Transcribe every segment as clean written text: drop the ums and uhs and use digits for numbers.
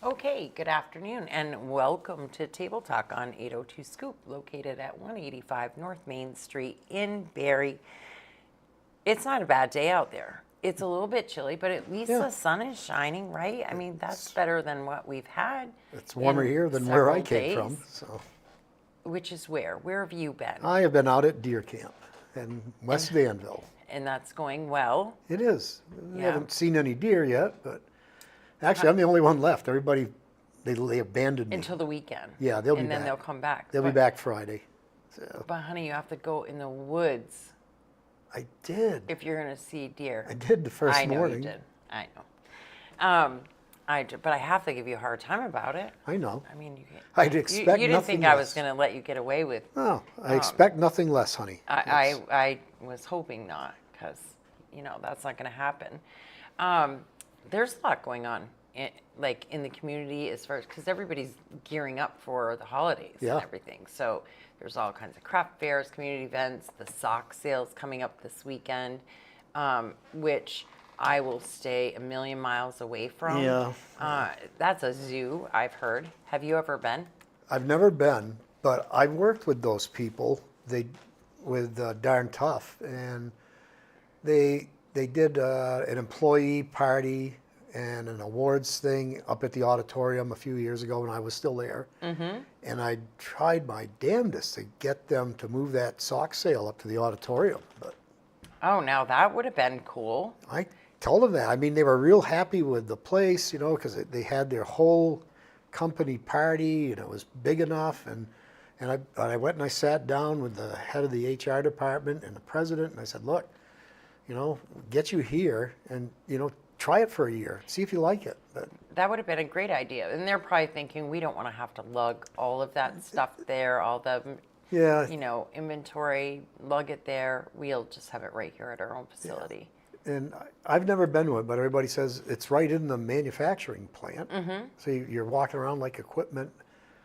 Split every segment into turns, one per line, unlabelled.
Okay, good afternoon and welcome to Table Talk on 802 Scoop, located at 185 North Main Street in Barrie. It's not a bad day out there. It's a little bit chilly, but at least the sun is shining, right? I mean, that's better than what we've had.
It's warmer
in
here than where I
several
came
days.
from. So
Which is where? Where have you been?
I have been out at deer camp in West Danville.
And that's going well.
It is. I
Yeah.
haven't seen any deer yet, but actually I'm the only one left. Everybody, they abandoned me.
Until the weekend.
Yeah, they'll be
And then
back.
they'll come back.
They'll be back Friday. So
But honey, you have to go in the woods
I did.
if you're going to see deer.
I did the first
I know
morning.
you did. I know. But I have to give you a hard time about it.
I know.
I mean,
I'd expect
you didn't
nothing
think I was
less.
going to let you get away with.
No, I expect nothing less, honey.
I was hoping not, because that's not going to happen. There's a lot going on, in the community as far as because everybody's gearing up for the holidays
Yeah.
and everything. So there's all kinds of craft fairs, community events, the sock sales coming up this weekend, which I will stay a million miles away from.
Yeah.
That's a zoo, I've heard. Have you ever been?
I've never been, but I've worked with those people. With Darn Tough, and they did an employee party and an awards thing up at the auditorium a few years ago when I was still there. Mm-hmm. And I tried my damnedest to get them to move that sock sale up to the auditorium, but
Oh, now that would have been cool.
I told them that. I mean, they were real happy with the place, because they had their whole company party, and it was big enough. And I went and I sat down with the head of the HR department and the president, and I said, look, get you here and, try it for a year, see if you like it. But
That would have been a great idea. And they're probably thinking, we don't want to have to lug all of that stuff there, all the,
yeah,
inventory, lug it there. We'll just have it right here at our own facility.
and I've never been to it, but everybody says it's right in the manufacturing plant. Mm-hmm. So you're walking around like equipment.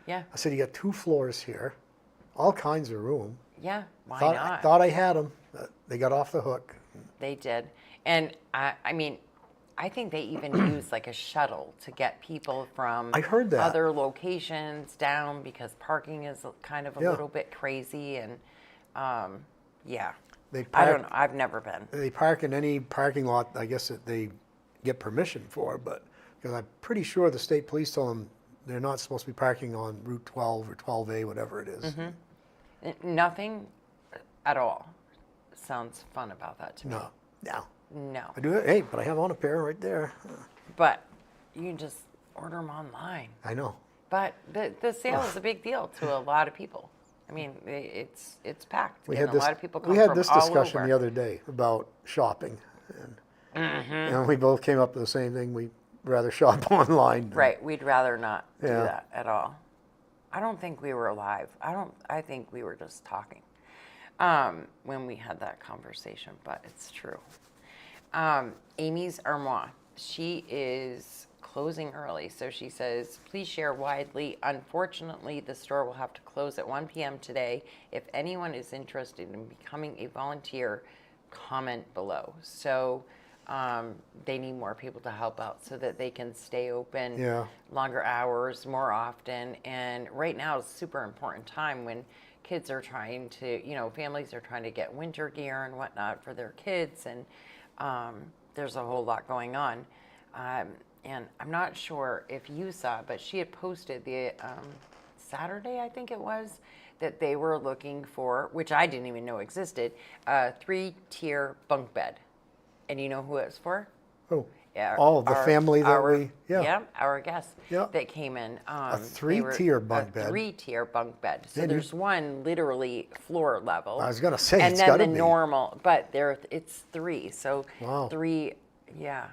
Yeah.
I said, you got 2 floors here, all kinds of room.
Yeah. Why
Thought
not?
I had them, but they got off the hook.
They did. And I mean, I think they even use like a shuttle to get people from
I heard that.
other locations down because parking is kind of a
Yeah.
little bit crazy. And yeah,
They
I
park,
don't know. I've never been.
They park in any parking lot, I guess, that they get permission for, but because I'm pretty sure the state police told them they're not supposed to be parking on Route 12 or 12A, whatever it is.
Nothing at all sounds fun about that to me.
No.
No.
I do it. Hey, but I have on a pair right there.
But you can just order them online.
I know.
But the sale is a big deal to a lot of people. I mean, it's packed.
We
and
had
a lot of people come
we had
from
this
all
discussion
over.
the other day about shopping, and we both came up with the same thing. We'd rather shop online.
Right. We'd rather not do
Yeah.
that at all. I don't think we were alive. I think we were just talking when we had that conversation, but it's true. Amy's Armoire. She is closing early, so she says, please share widely. Unfortunately, the store will have to close at 1 p.m. today. If anyone is interested in becoming a volunteer, comment below. So they need more people to help out so that they can stay open
Yeah.
longer hours, more often. And right now is a super important time when kids are trying to, families are trying to get winter gear and whatnot for their kids. And there's a whole lot going on. And I'm not sure if you saw, but she had posted the Saturday, I think it was, that they were looking for, which I didn't even know existed, a 3-tier bunk bed. And you know who it's for?
Oh,
Yeah,
the family that
yeah, our guests
Yeah.
that came in.
A
They were
3-tier bunk bed.
A 3-tier bunk bed. So
Yeah,
there's one literally floor level.
I was gonna say,
and
it's
then
gotta
the
be.
normal, but it's 3. So
Wow.
3, yeah,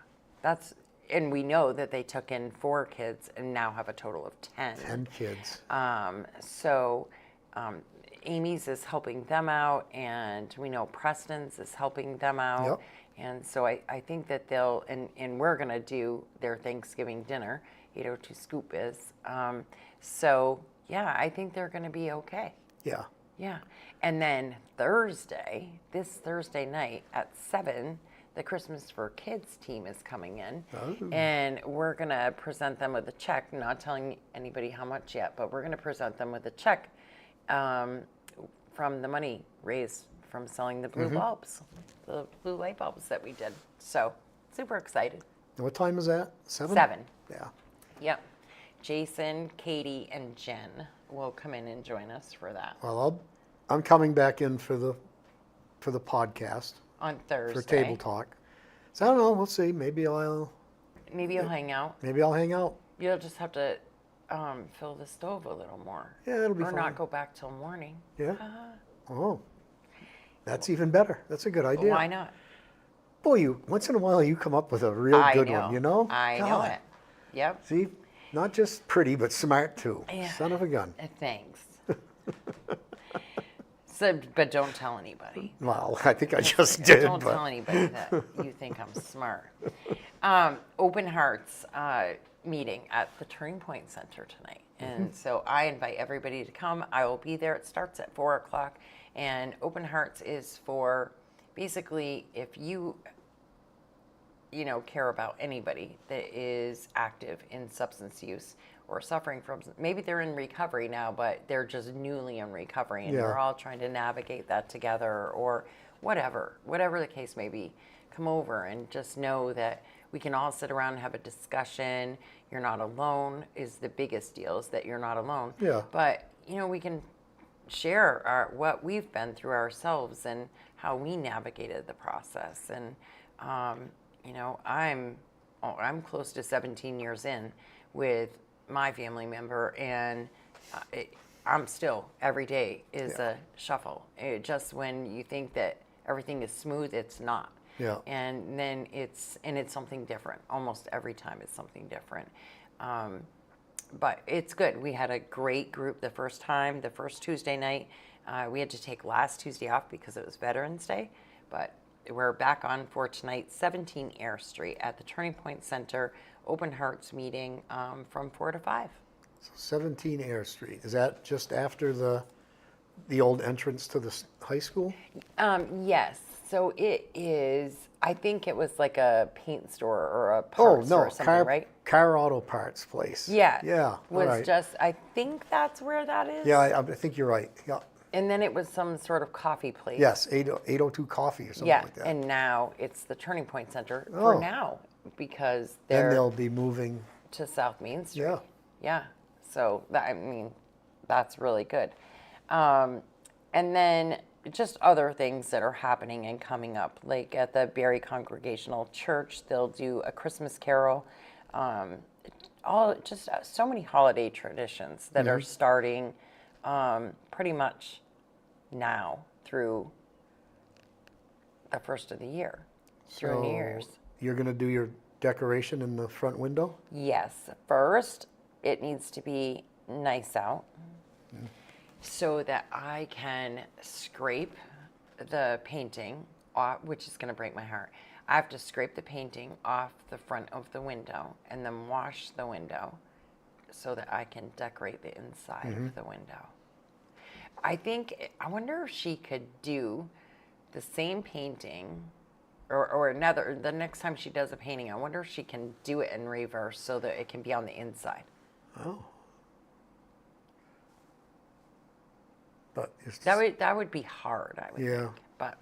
and we know that they took in 4 kids and now have a total of 10.
10 kids.
So Amy's is helping them out, and we know Preston's is helping them out.
Yep.
And so I think that they'll, and we're going to do their Thanksgiving dinner, 802 Scoop is. So, yeah, I think they're going to be okay.
Yeah.
Yeah. And then this Thursday night at 7, the Christmas for Kids team is coming in.
Oh.
And we're going to present them with a check, not telling anybody how much yet, but we're going to present them with a check from the money raised from selling the blue bulbs, the blue light bulbs that we did. So super excited.
And what time is that? 7?
7.
Yeah.
Yep. Jason, Katie, and Jen will come in and join us for that
Well, I'm coming back in for the podcast,
on Thursday.
for Table Talk. So I don't know. We'll see. Maybe I'll
Maybe you'll hang out.
hang out.
You'll just have to fill the stove a little more.
Yeah, it'll be
Or
fine.
not go back till morning.
Yeah. Oh, that's even better. That's a good idea.
Why not?
Boy, once in a while you come up with a real good one, you know?
I know
God.
it. Yep.
See, not just pretty, but smart too.
Yeah.
Son of a gun.
Thanks. So, but don't tell anybody.
Well, I think I just did.
Don't
but
tell anybody that you think I'm smart. Open Hearts meeting at the Turning Point Center tonight. And so I invite everybody to come. I will be there. It starts at 4 o'clock. And Open Hearts is for basically if you care about anybody that is active in substance use or suffering from, maybe they're in recovery now, but they're just newly in recovery and
Yeah.
we're all trying to navigate that together, or whatever the case may be. Come over and just know that we can all sit around and have a discussion. You're not alone is the biggest deal, is that you're not alone.
Yeah.
But, we can share what we've been through ourselves and how we navigated the process. And, I'm close to 17 years in with my family member, and I'm still, every day is a shuffle. Just when you think that everything is smooth, it's not.
Yeah.
And then it's something different. Almost every time it's something different. But it's good. We had a great group the first Tuesday night. We had to take last Tuesday off because it was Veterans Day, but we're back on for tonight, 17 Air Street at the Turning Point Center, Open Hearts meeting from 4 to 5.
So 17 Air Street. Is that just after the old entrance to the high school?
Yes. So it is, I think it was like a paint store or a
Oh,
parts
no,
or something, right?
car auto parts place.
Yeah.
Yeah, all
Was
right.
just, I think that's where that is.
Yeah, I think you're right. Yeah.
And then it was some sort of coffee place.
Yes, 802 Coffee or something
Yeah,
like that.
and now it's the Turning Point Center
Oh.
for now, because
Then
they're
they'll be moving.
to South Main Street.
Yeah.
Yeah. So that's really good. And then just other things that are happening and coming up, like at the Barry Congregational Church, they'll do a Christmas carol. So many holiday traditions that are starting pretty much now through the first of the year, through New Year's.
You're going to do your decoration in the front window?
Yes. First, it needs to be nice out so that I can scrape the painting off, which is going to break my heart. I have to scrape the painting off the front of the window and then wash the window so that I can decorate the inside of the window. I wonder if she could do the same painting or another, the next time she does a painting, I wonder if she can do it in reverse so that it can be on the inside.
Oh. But it's
That would be hard, I would
Yeah.
think. But,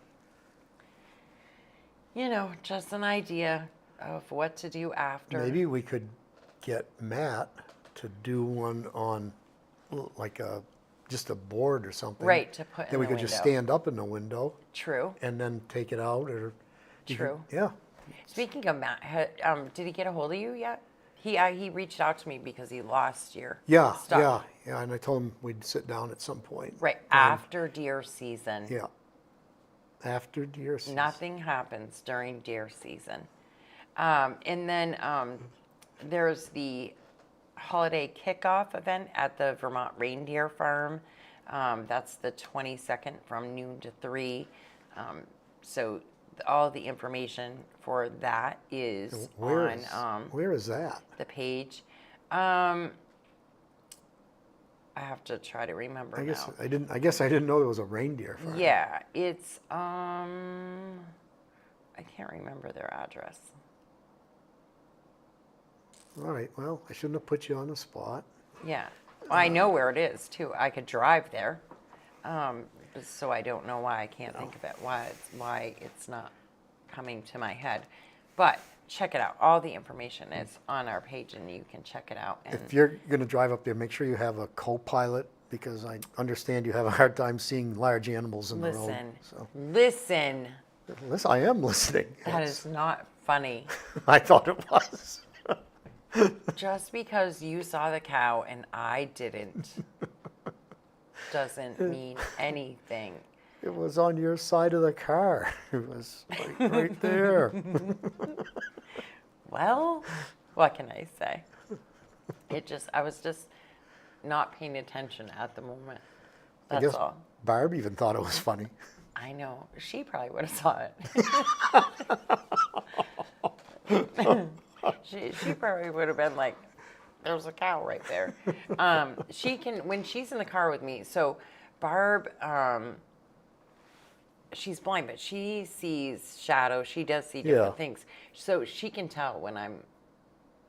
just an idea of what to do after.
maybe we could get Matt to do one on like just a board or something.
Right, to put in
Then we
the
could just
window.
stand up in the window
True.
and then take it out, or you could-
True.
yeah.
Speaking of Matt, did he get a hold of you yet? He reached out to me because he lost your
Yeah,
stuff.
yeah. And I told him we'd sit down at some point.
Right, after deer season.
Yeah. After deer season.
Nothing happens during deer season. And then there's the holiday kickoff event at the Vermont Reindeer Farm. That's the 22nd from noon to 3. So all the information for that is
Where is that?
the page. I have to try to remember
I guess
now.
I guess I didn't know there was a reindeer farm.
Yeah, it's I can't remember their address.
All right. Well, I shouldn't have put you on the spot.
Yeah, well, I know where it is too. I could drive there, so I don't know why I can't think of it. Why it's not coming to my head, but check it out. All the information is on our page, and you can check it out. And
If you're going to drive up there, make sure you have a co-pilot because I understand you have a hard time seeing large animals in the road.
listen,
So,
listen.
listen, I am listening.
That is not funny.
I thought it was.
Just because you saw the cow and I didn't doesn't mean anything.
It was on your side of the car. It was like right there.
Well, what can I say? I was just not paying attention at the moment.
I
That's
guess
all.
Barb even thought it was funny.
I know. She probably would have saw it. She probably would have been like, there's a cow right there. She can, when she's in the car with me, so Barb, she's blind, but she sees shadows. She does see different
Yeah.
things. So she can tell when I'm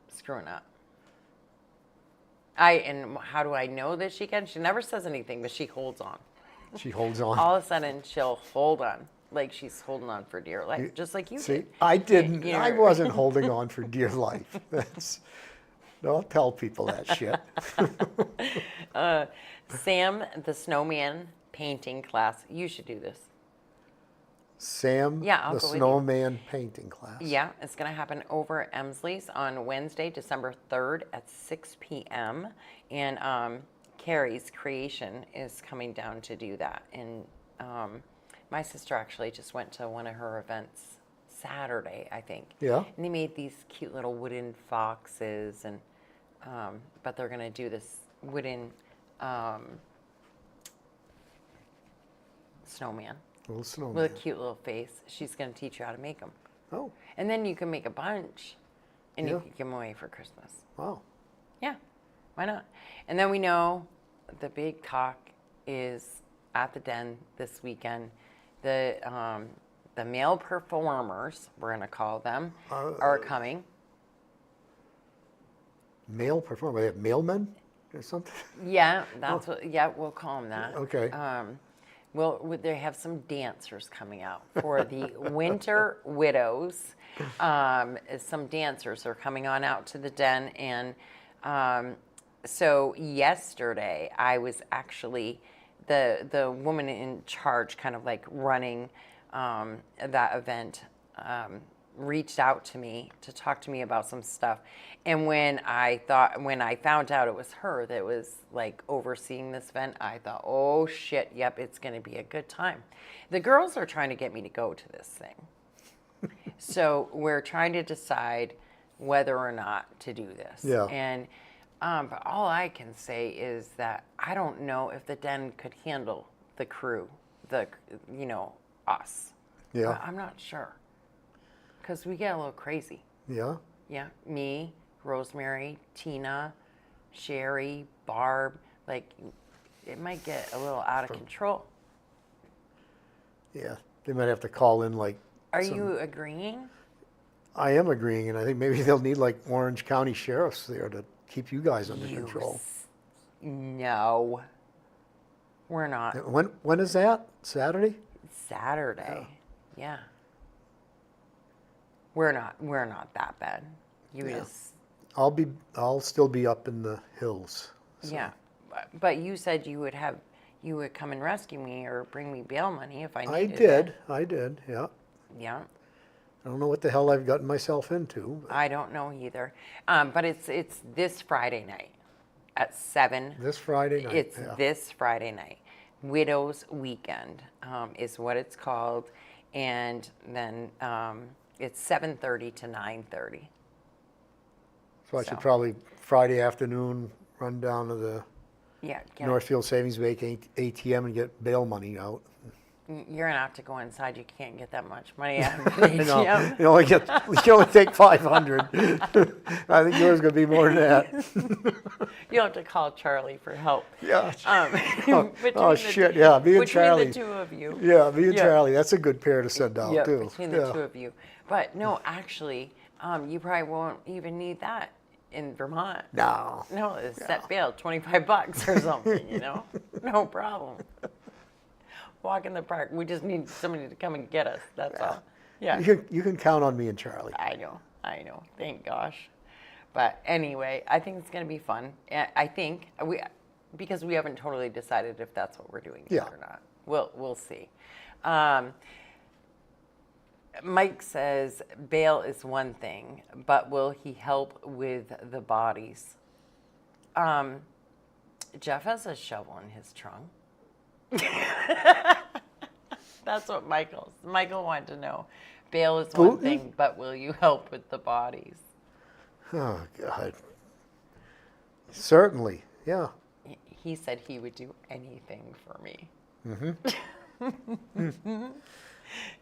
screwing up. And how do I know that she can? She never says anything, but she holds on.
She holds on.
All of a sudden, she'll hold on. Like she's holding on for dear life, just like you
See,
did.
I didn't.
You know-
I wasn't holding on for dear life. Don't tell people that shit.
Sam, the snowman painting class. You should do this.
Sam,
Yeah, I'll
the
go with you.
snowman painting class.
Yeah, it's going to happen over at Emsley's on Wednesday, December 3rd at 6 p.m. And Carrie's Creation is coming down to do that. And my sister actually just went to one of her events Saturday, I think.
Yeah.
And they made these cute little wooden foxes, and but they're going to do this wooden snowman
Little snowman.
with a cute little face. She's going to teach you how to make them.
Oh,
And then you can make a bunch and
Yeah.
you can give them away for Christmas.
wow.
Yeah, why not? And then we know the big talk is at the Den this weekend. The male performers, we're going to call them, are coming.
Male performer. They have mailmen or something?
Yeah, that's what. Yeah, we'll call them that.
Okay.
They have some dancers coming out for the Winter Widows. Some dancers are coming on out to the Den, and so yesterday I was actually the woman in charge, kind of like running that event. Reached out to me to talk to me about some stuff, and when I found out it was her that was like overseeing this event, I thought, oh shit, yep, it's going to be a good time. The girls are trying to get me to go to this thing, so we're trying to decide whether or not to do this.
Yeah.
And but all I can say is that I don't know if the Den could handle the crew, us.
Yeah.
I'm not sure. Because we get a little crazy.
Yeah.
Yeah. Me, Rosemary, Tina, Sherry, Barb. Like, it might get a little out of control.
Yeah. They might have to call in like.
Are you agreeing?
I am agreeing, and I think maybe they'll need like Orange County sheriffs there to keep you guys under
You
control.
No. We're not.
When is that? Saturday?
Saturday. Yeah. We're not that bad. You just
I'll still be up in the hills. So.
yeah. But you said you would come and rescue me or bring me bail money if I needed it.
I did, yeah.
Yeah.
I don't know what the hell I've gotten myself into. But
I don't know either. But it's this Friday night at 7.
this Friday night.
It's
yeah.
this Friday night. Widow's Weekend is what it's called. And then it's 7:30 to 9:30.
So I should probably Friday afternoon run down to the
Yeah.
Northfield Savings Bank ATM and get bail money out.
You're going to have to go inside. You can't get that much money out of an
You know,
ATM.
you only take 500. I think yours is going to be more than that.
You'll have to call Charlie for help.
Yeah.
Between
Oh,
the
shit, yeah, me and
between
Charlie.
the two of you.
Yeah, me and
Yeah.
Charlie. That's a good pair to send out,
Yeah,
too.
between the two of you. But no, actually, you probably won't even need that in Vermont.
No.
No, it's set bail, $25 or something, No problem. Walk in the park. We just need somebody to come and get us. That's all. Yeah.
You can count on me and Charlie.
I know. Thank gosh. But anyway, I think it's going to be fun. And I think because we haven't totally decided if that's what we're doing yet
Yeah.
or not. We'll see. Mike says bail is one thing, but will he help with the bodies? Jeff has a shovel in his trunk. That's what Michael wanted to know. Bail is one
Putin?
thing, but will you help with the bodies?
Oh, God. Certainly, yeah.
He said he would do anything for me.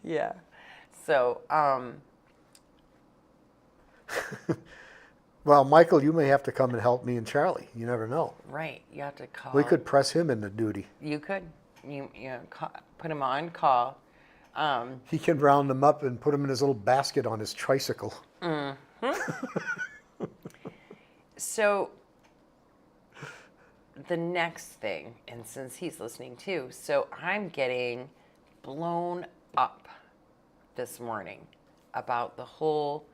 Yeah. So,
Well, Michael, you may have to come and help me and Charlie. You never know.
right, you have to call.
We could press him into duty.
You could. Put him on call.
He can round them up and put them in his little basket on his tricycle.
So the next thing, and since he's listening too, so I'm getting blown up this morning about the whole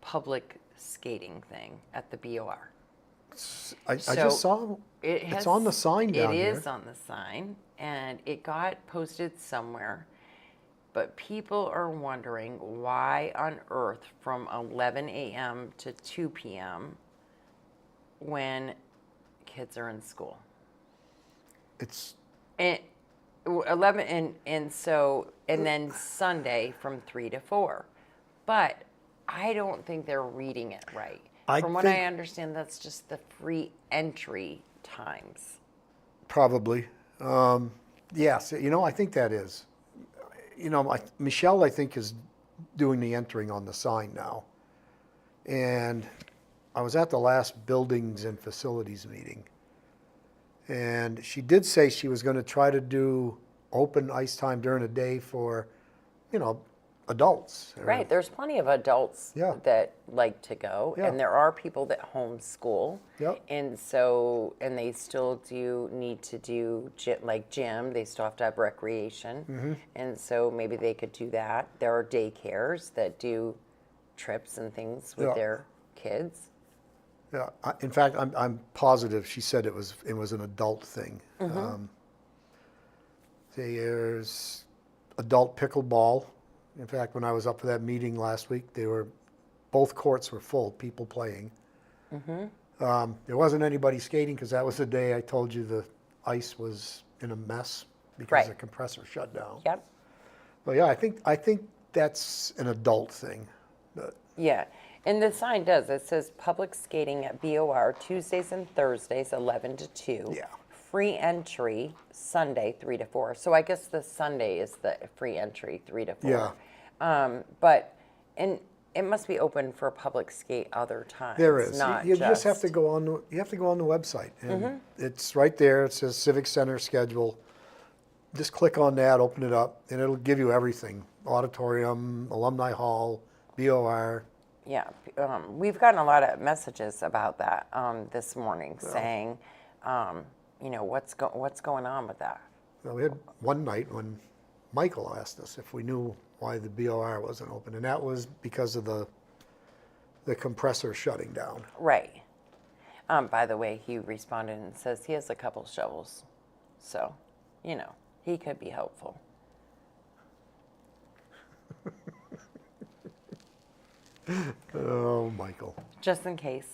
public skating thing at the BOR.
I
So
just saw it's on the sign down
It
here.
is on the sign, and it got posted somewhere. But people are wondering why on earth from 11 a.m. to 2 p.m. when kids are in school.
It's
And 11 and then Sunday from 3 to 4. But I don't think they're reading it right. From what I understand, that's just the free entry times.
probably. Yes, I think that is. Michelle, I think, is doing the entering on the sign now. And I was at the last buildings and facilities meeting. And she did say she was going to try to do open ice time during the day for, adults.
Right. There's plenty of adults
Yeah.
that like to go,
Yeah.
and there are people that homeschool.
Yep.
And they still do need to do gym. They still have to have recreation,
Mm-hmm.
and so maybe they could do that. There are daycares that do trips and things with
Yeah.
their kids.
Yeah, in fact, I'm positive she said it was an adult thing. There's adult pickleball. In fact, when I was up for that meeting last week, both courts were full, people playing. There wasn't anybody skating because that was the day I told you the ice was in a mess because
Right.
the compressor shut down.
Yep.
But yeah, I think that's an adult thing. But
Yeah. And the sign does. It says public skating at BOR Tuesdays and Thursdays, 11 to 2.
Yeah.
Free entry Sunday, 3 to 4. So I guess the Sunday is the free entry, 3 to 4.
Yeah.
And it must be open for public skate other times.
There is.
Not
You just have to go on. You have to go on the website, and it's right there. It says Civic Center schedule. Just click on that, open it up, and it'll give you everything: auditorium, alumni hall, BOR.
Yeah. We've gotten a lot of messages about that this morning saying, what's going on with that?
Well, we had one night when Michael asked us if we knew why the BOR wasn't open, and that was because of the compressor shutting down.
Right. By the way, he responded and says he has a couple shovels. So, he could be helpful.
Oh, Michael.
Just in case.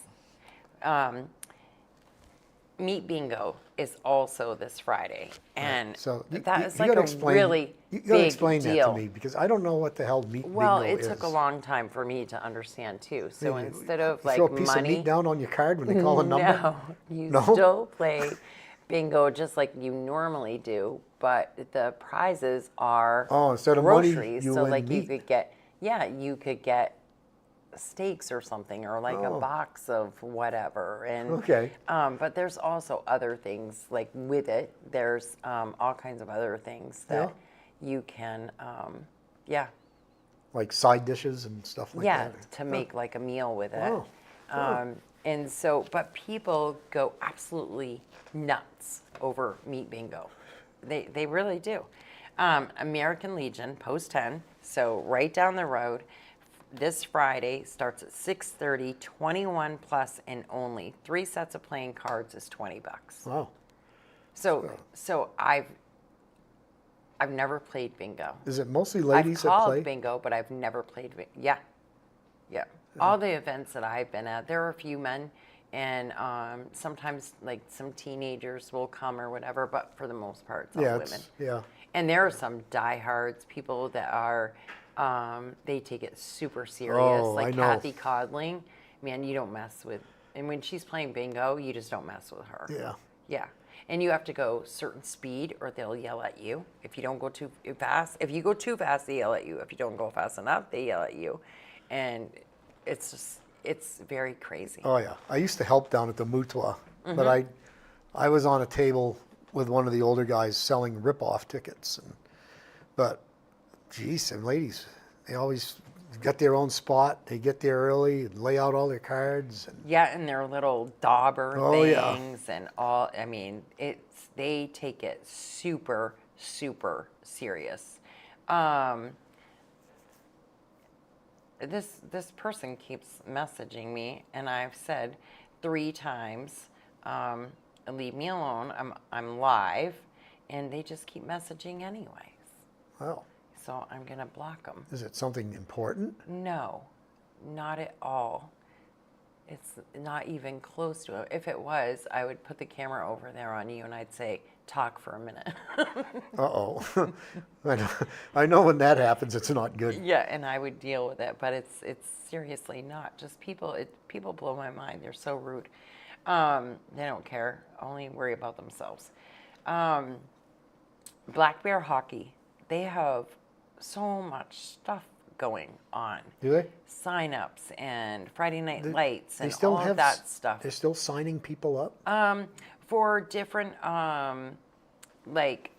Meat Bingo is also this Friday. And
So
that is
you
like
gotta
a
explain,
really
you gotta
big
explain
deal.
that to me because I don't know what the hell meat
Well,
bingo
it
is.
took a long time for me to understand too. So
You
instead of
throw a
like
piece of
money,
meat down on your card when they call a number.
no, you
No?
still play bingo just like you normally do, but the prizes are
Oh, instead of money,
groceries.
you
so
win
like
meat.
you could get steaks or something, or like
Oh.
a box of whatever. And
Okay.
but there's also other things like with it. There's all kinds of other things that you can, yeah,
Like side dishes and stuff like
yeah,
that.
to make like a meal with it.
Wow.
And so, but people go absolutely nuts over meat bingo. They really do. American Legion, Post 10, so right down the road. This Friday starts at 6:30, 21 plus and only. 3 sets of playing cards is $20.
Wow.
So I've never played bingo.
Is it mostly
I've
ladies that
called
play?
bingo, but I've never played. Yeah, yeah. All the events that I've been at, there are a few men, and sometimes like some teenagers will come or whatever. But for the most part, it's all
Yeah,
women.
yeah.
And there are some diehards, people that are, they take it super serious.
Oh,
Like
I know.
Kathy Codling, man, you don't mess with. And when she's playing bingo, you just don't mess with her.
Yeah.
Yeah. And you have to go certain speed or they'll yell at you. If you don't go too fast, if you go too fast, they yell at you. If you don't go fast enough, they yell at you. And it's just, it's very crazy.
Oh yeah, I used to help down at the Mutwa,
Mm-hmm.
but I was on a table with one of the older guys selling rip-off tickets, but geez, and ladies, they always got their own spot. They get there early and lay out all their cards. And
Yeah, and their little dauber
Oh, yeah.
things and all. I mean, they take it super, super serious. This person keeps messaging me, and I've said 3 times, leave me alone. I'm live, and they just keep messaging anyways.
wow,
So I'm gonna block them.
is it something important?
No, not at all. It's not even close to it. If it was, I would put the camera over there on you and I'd say, talk for a minute.
Uh-oh. I know when that happens, it's not good.
Yeah, and I would deal with it, but it's seriously not. Just people, people blow my mind. They're so rude. They don't care, only worry about themselves. Black Bear Hockey, they have so much stuff going on.
Do they?
Sign-ups and Friday Night Lights
They
and
still
all
have
of that stuff.
They're still signing people up.
For different like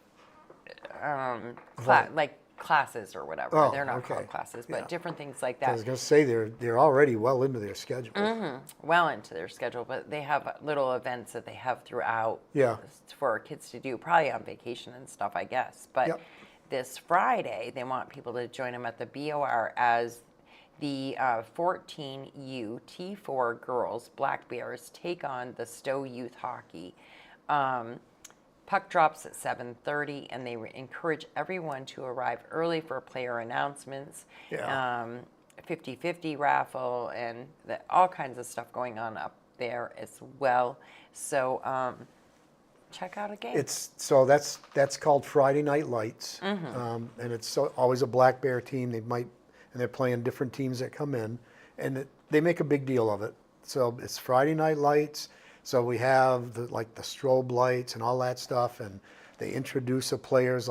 like classes or whatever.
Oh,
They're not
okay.
called classes, but
Yeah.
different things like
I was
that.
going to say they're already well into their schedule.
Well into their schedule, but they have little events that they have throughout
Yeah.
for our kids to do, probably on vacation and stuff, I guess. But
Yep.
this Friday, they want people to join them at the BOR as the 14U T4 girls, Black Bears, take on the Stowe Youth Hockey. Puck drops at 7:30, and they encourage everyone to arrive early for player announcements.
Yeah.
50-50 raffle, and all kinds of stuff going on up there as well. So check out a game.
That's called Friday Night Lights,
Mm-hmm.
and it's always a Black Bear team. They're playing different teams that come in, and they make a big deal of it. So it's Friday Night Lights. So we have the strobe lights and all that stuff, and they introduce the players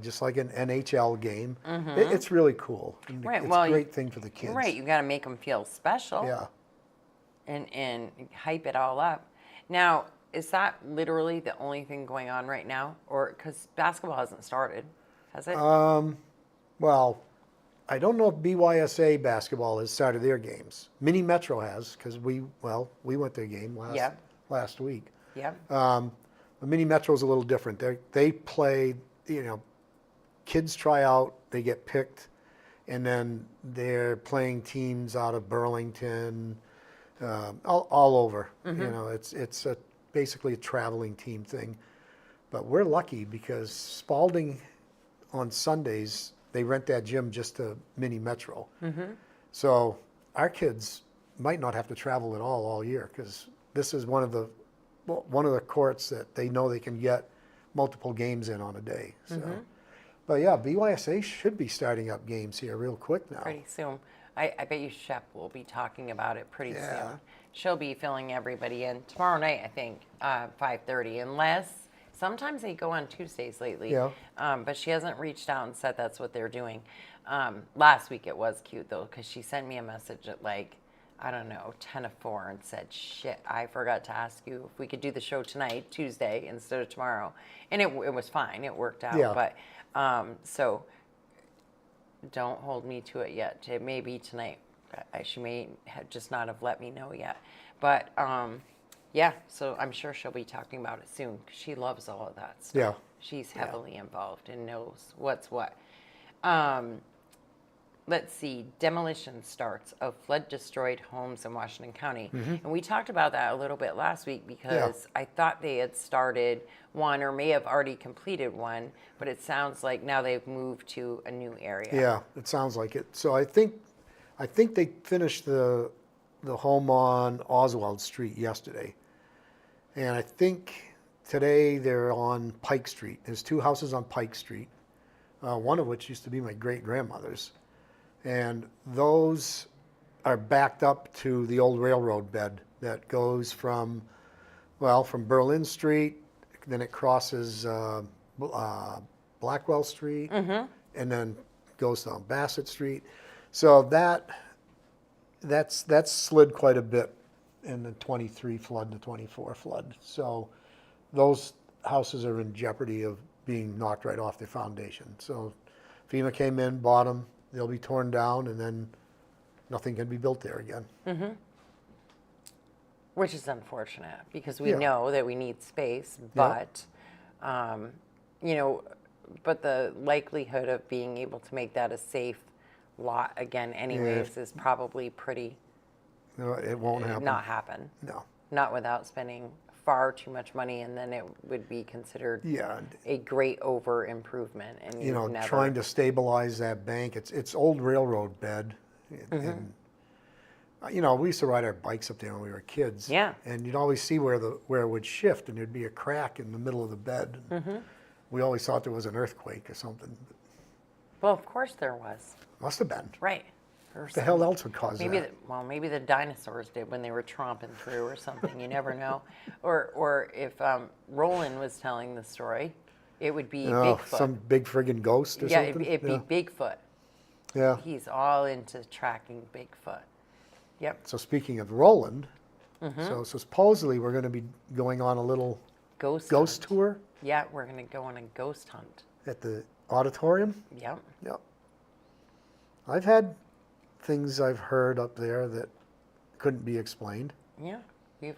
just like an NHL game. It's really cool. And
Right,
it's
well,
a great thing for the kids.
Right, you got to make them feel special.
Yeah.
And hype it all up. Now, is that literally the only thing going on right now, or because basketball hasn't started, has it?
Well, I don't know if BYSA basketball has started their games. Mini Metro has, because we went to a game last week.
Yeah.
The Mini Metro is a little different. They play, kids try out, they get picked, and then they're playing teams out of Burlington, all over. It's basically a traveling team thing. But we're lucky because Spalding on Sundays, they rent that gym just to Mini Metro. So our kids might not have to travel at all year because this is one of the courts that they know they can get multiple games in on a day. So, but yeah, BYSA should be starting up games here real quick now.
Pretty soon. I bet you Shep will be talking about it pretty
Yeah.
soon. She'll be filling everybody in tomorrow night, I think, 5:30, unless Sometimes they go on Tuesdays lately.
Yeah.
But she hasn't reached out and said that's what they're doing. Last week it was cute though, because she sent me a message at like, I don't know, 10 to 4 and said, shit, I forgot to ask you if we could do the show tonight, Tuesday, instead of tomorrow. And it was fine. It worked out.
Yeah.
But so don't hold me to it yet. It may be tonight. She may have just not have let me know yet. But yeah, so I'm sure she'll be talking about it soon because she loves all of that stuff.
Yeah.
She's heavily involved and knows what's what. Let's see, demolition starts of flood-destroyed homes in Washington County. And we talked about that a little bit last week because I thought they had started one or may have already completed one, but it sounds like now they've moved to a new area.
Yeah, it sounds like it. So I think they finished the home on Oswald Street yesterday. And I think today they're on Pike Street. There's 2 houses on Pike Street, one of which used to be my great-grandmother's. And those are backed up to the old railroad bed that goes from Berlin Street, then it crosses Blackwell Street, and then goes down Bassett Street. So that's slid quite a bit in the 23 flood, the 24 flood. So those houses are in jeopardy of being knocked right off their foundation. So FEMA came in, bought them. They'll be torn down, and then nothing can be built there again.
Which is unfortunate because we
Yeah.
know that we need space, but, you know, but the likelihood of being able to make that a safe lot again anyways is probably pretty
No, it won't happen.
not happen.
No.
Not without spending far too much money, and then it would be considered
Yeah. and,
a great over improvement. And
You know,
never,
trying to stabilize that bank. It's old railroad bed, and you know, we used to ride our bikes up there when we were kids.
Yeah.
And you'd always see where it would shift, and there'd be a crack in the middle of the bed. We always thought there was an earthquake or something.
Well, of course there was.
Must have been.
Right. Or
What the hell else would cause
maybe
that?
maybe the dinosaurs did when they were tromping through or something. You never know. Or if Roland was telling the story, it would be
Oh,
Bigfoot.
some big friggin' ghost or
Yeah,
something?
it'd be Bigfoot.
Yeah.
He's all into tracking Bigfoot. Yep.
So speaking of Roland, so supposedly we're going to be going on a little
Ghost
ghost
hunt.
tour
Yeah, we're gonna go on a ghost hunt.
at the auditorium.
Yep.
Yep. I've had things I've heard up there that couldn't be explained.
Yeah.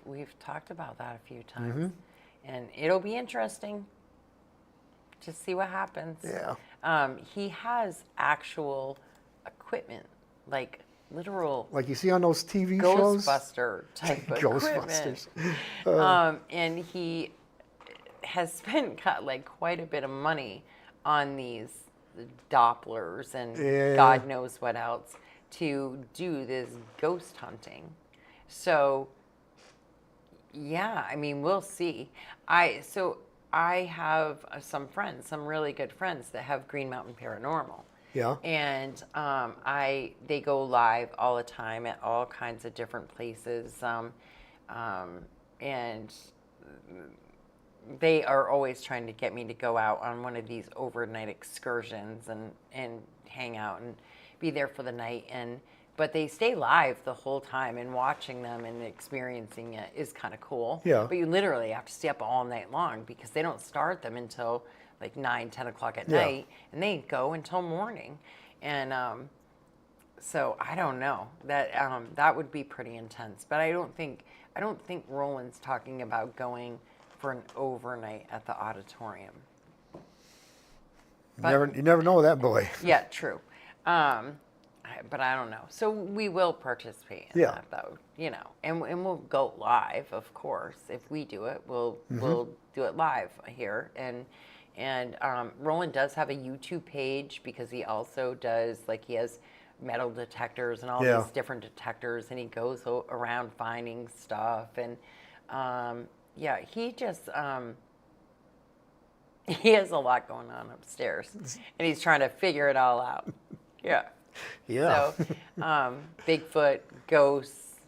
We've talked about that a few times. And it'll be interesting to see what happens.
Yeah.
He has actual equipment, like literal
Like you see on those TV shows?
Ghostbuster type of
Ghostbusters.
equipment. And he has spent like quite a bit of money on these Dopplers and
Yeah.
God knows what else to do this ghost hunting. So yeah, I mean, we'll see. I have some friends, some really good friends that have Green Mountain Paranormal.
Yeah.
And they go live all the time at all kinds of different places, and they are always trying to get me to go out on one of these overnight excursions and hang out and be there for the night. But they stay live the whole time, and watching them and experiencing it is kind of cool.
Yeah.
But you literally have to stay up all night long because they don't start them until like 9, 10 o'clock at
Yeah.
night, and they go until morning. And so I don't know, that would be pretty intense. But I don't think Roland's talking about going for an overnight at the auditorium.
You never know with that boy.
Yeah, true. But I don't know. So we will participate in
Yeah.
that, though, you know, and we'll go live, of course. If we do it, we'll do it live here. And Roland does have a YouTube page because he also does, like, he has metal detectors and all
Yeah.
these different detectors, and he goes around finding stuff. And yeah, he just he has a lot going on upstairs, and he's trying to figure it all out. Yeah.
Yeah.
So, Bigfoot, ghosts,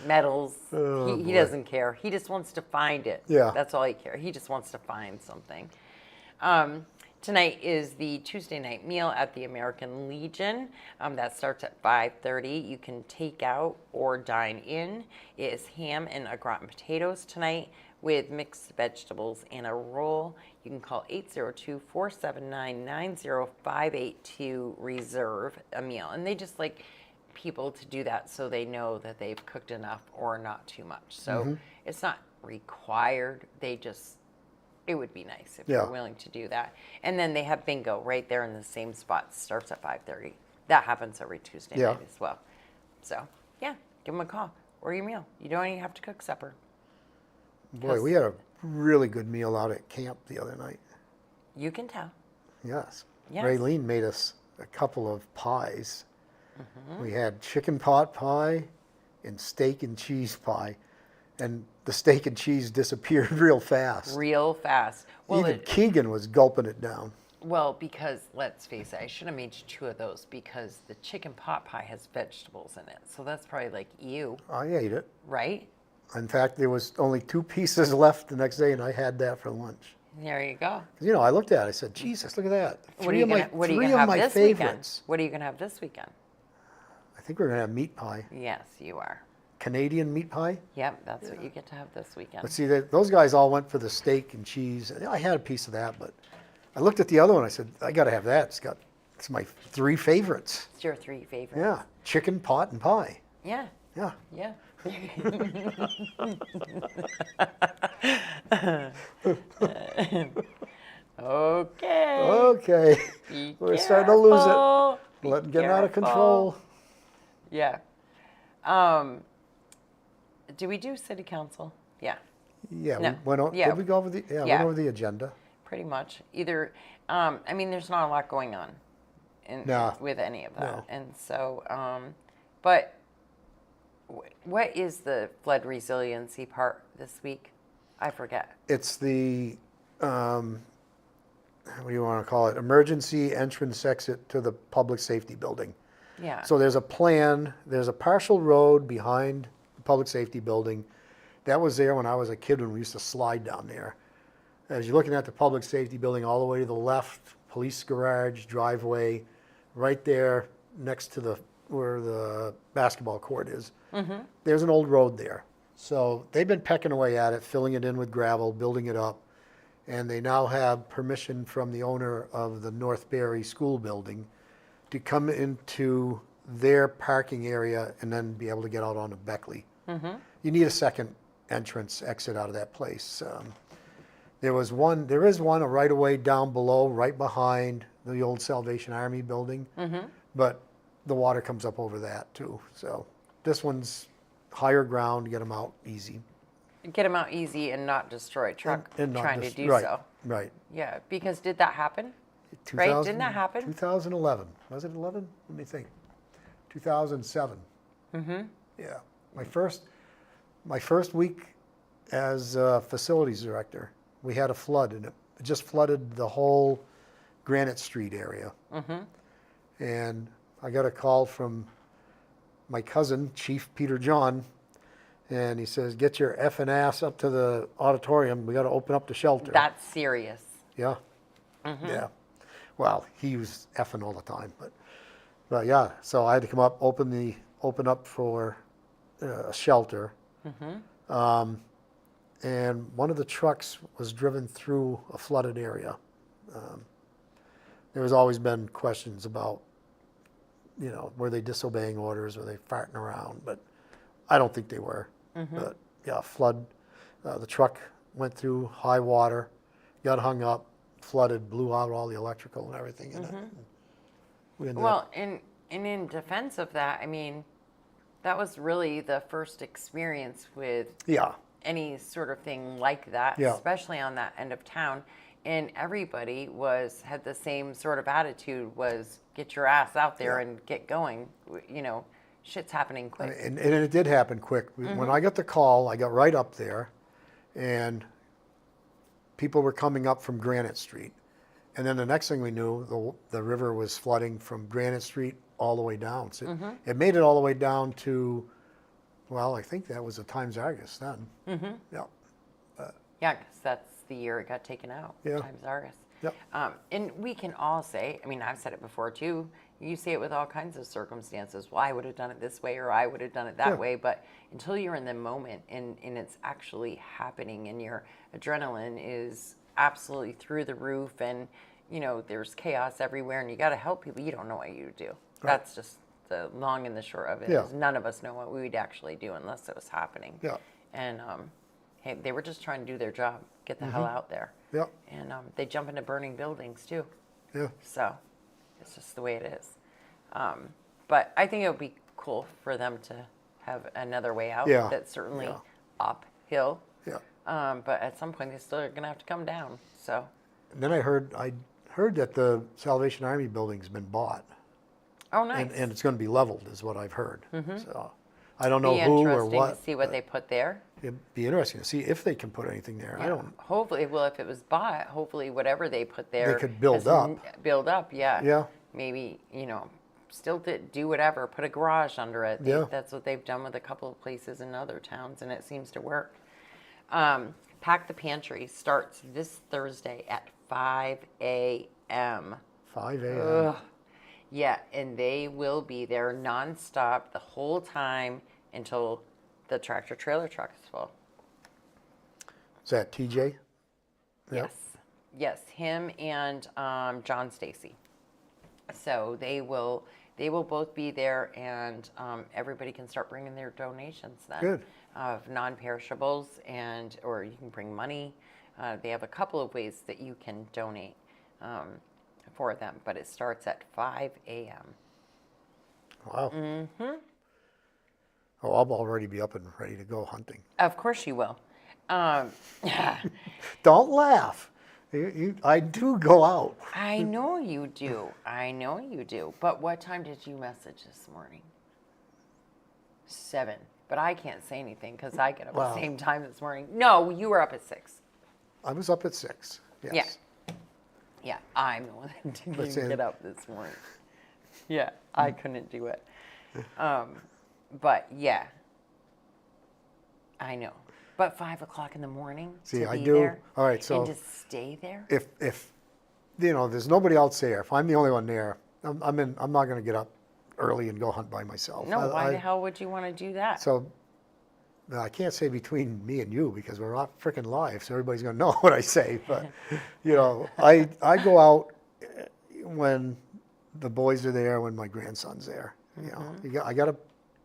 medals.
Oh,
He
boy.
doesn't care. He just wants to find it.
Yeah.
That's all he cares. He just wants to find something. Tonight is the Tuesday night meal at the American Legion. That starts at 5:30. You can take out or dine in. It is ham and au gratin potatoes tonight with mixed vegetables and a roll. You can call 802-479-9058 to reserve a meal. And they just like people to do that so they know that they've cooked enough or not too much. So it's not required. It would be nice if
Yeah.
you're willing to do that. And then they have bingo right there in the same spot. Starts at 5:30. That happens every Tuesday
Yeah.
night as well. So, yeah, give them a call. Order your meal. You don't even have to cook supper.
Boy, we had a really good meal out at camp the other night.
You can tell.
Yes.
Yes.
Raylene made us a couple of pies.
Mm-hmm.
We had chicken pot pie and steak and cheese pie. And the steak and cheese disappeared real fast.
Real fast. Well,
Even Keegan was gulping it down.
because let's face it, I should have made you 2 of those because the chicken pot pie has vegetables in it. So that's probably like you,
I ate it.
right?
In fact, there was only 2 pieces left the next day, and I had that for lunch.
There you go.
'Cause, I looked at it. I said, "Jesus, look at that!
What are you gonna have this
favorites."
weekend? What are you gonna have this weekend?
I think we're gonna have meat pie,
Yes, you are.
Canadian meat pie.
Yep, that's what you get to have this weekend.
But see, those guys all went for the steak and cheese. I had a piece of that, but I looked at the other one. I said, "I got to have that. It's my 3 favorites."
It's your 3 favorites.
Yeah, chicken, pot, and pie.
Yeah.
Yeah.
Yeah. Okay.
Okay,
Be
we're starting to lose it.
careful. Be
Getting out of
careful.
control.
Yeah. Do we do city council? Yeah,
Yeah,
No,
we went on.
yeah.
Did we go over the? Yeah,
Yeah.
went over the agenda.
pretty much. Either, I mean, there's not a lot going on
No.
with any of that.
No.
And so, but what is the flood resiliency part this week? I forget.
It's the what do you want to call it? Emergency entrance exit to the public safety building.
Yeah.
So there's a plan. There's a partial road behind the public safety building. That was there when I was a kid when we used to slide down there. As you're looking at the public safety building, all the way to the left, police garage, driveway, right there next to where the basketball court is. Mm-hmm. There's an old road there. So they've been pecking away at it, filling it in with gravel, building it up. And they now have permission from the owner of the North Barry School building to come into their parking area and then be able to get out onto Beckley. Mm-hmm. You need a second entrance exit out of that place. There is one a right of way down below, right behind the old Salvation Army building, but the water comes up over that too. So this one's higher ground, get them out easy.
Get them out easy and not destroy a truck
And not
trying
just-
to do
right,
so.
Right.
Yeah, because did that happen? Right, didn't that happen?
2011. Was it 11? Let me think. 2007. Mm-hmm. Yeah. My first week as facilities director, we had a flood, and it just flooded the whole Granite Street area. Mm-hmm. And I got a call from my cousin, Chief Peter John, and he says, "Get your effing ass up to the auditorium. We got to open up the shelter."
That's serious.
Yeah. Yeah. Well, he was effing all the time, but yeah. So I had to come up, open up for a shelter. And one of the trucks was driven through a flooded area. There has always been questions about, were they disobeying orders? Were they farting around? But I don't think they were. But yeah, flood. The truck went through high water, got hung up, flooded, blew out all the electrical and everything in it. We ended up,
Well, and in defense of that, I mean, that was really the first experience with
yeah,
any sort of thing like that,
Yeah.
especially on that end of town. And everybody had the same sort of attitude, was get your ass out there
Yeah.
and get going. Shit's happening quick.
and it did happen quick. When I got the call, I got right up there, and people were coming up from Granite Street. And then the next thing we knew, the river was flooding from Granite Street all the way down. So it made it all the way down to Well, I think that was a Times Argus then. Mm-hmm. Yeah.
Yeah, because that's the year it got taken out.
Yeah.
Times Argus.
Yep.
And we can all say, I mean, I've said it before too. You say it with all kinds of circumstances. Well, I would have done it this way, or I would have done it that
Yeah.
way. But until you're in the moment and it's actually happening, and your adrenaline is absolutely through the roof, and there's chaos everywhere, and you got to help people. You don't know what you do. That's just the long and the short of it.
Yeah.
Is none of us know what we would actually do unless it was happening.
Yeah.
And hey, they were just trying to do their job, get the hell out there.
Yeah.
And they jump into burning buildings too.
Yeah.
So it's just the way it is. But I think it would be cool for them to have another way out.
Yeah.
That's certainly
Yeah.
uphill.
Yeah.
But at some point, they still are going to have to come down. So
And then I heard that the Salvation Army building's been bought,
oh, nice.
and it's going to be leveled, is what I've heard. So I don't know
Be
who or
interesting
what.
to see what they put there.
It'd be interesting to see if they can put anything there. I
Yeah.
don't.
Hopefully, well, if it was bought, hopefully whatever they put there,
could build
has
up.
Build up, yeah.
Yeah.
Maybe still do whatever. Put a garage under it.
Yeah.
That's what they've done with a couple of places in other towns, and it seems to work. Pack the Pantry starts this Thursday at 5 a.m.
5 a.m.
Ugh. Yeah, and they will be there nonstop the whole time until the tractor trailer truck is full.
Is that TJ? Yep.
Yes, him and John Stacy. So they will both be there, and everybody can start bringing their donations then.
Good.
Of non-perishables, or you can bring money. They have a couple of ways that you can donate for them, but it starts at 5 a.m.
Wow. Mm-hmm. Oh, I'll already be up and ready to go hunting.
Of course you will.
Don't laugh. I do go out.
I know you do. I know you do. But what time did you message this morning? 7. But I can't say anything because I get up at
Wow.
the same time this morning. No, you were up at 6.
I was up at 6. Yes.
Yeah. Yeah, I'm the one that didn't
That's
even
it.
get up this morning. Yeah, I couldn't do it. But yeah, I know. But 5 o'clock in the morning
See,
to
I
be
do.
there
All right, so
and just stay there.
if there's nobody else there, if I'm the only one there, I'm not going to get up early and go hunt by myself.
No, why the hell would you want to do that?
So now, I can't say between me and you because we're not freaking live, so everybody's going to know what I say. But I go out when the boys are there, when my grandson's there. I got to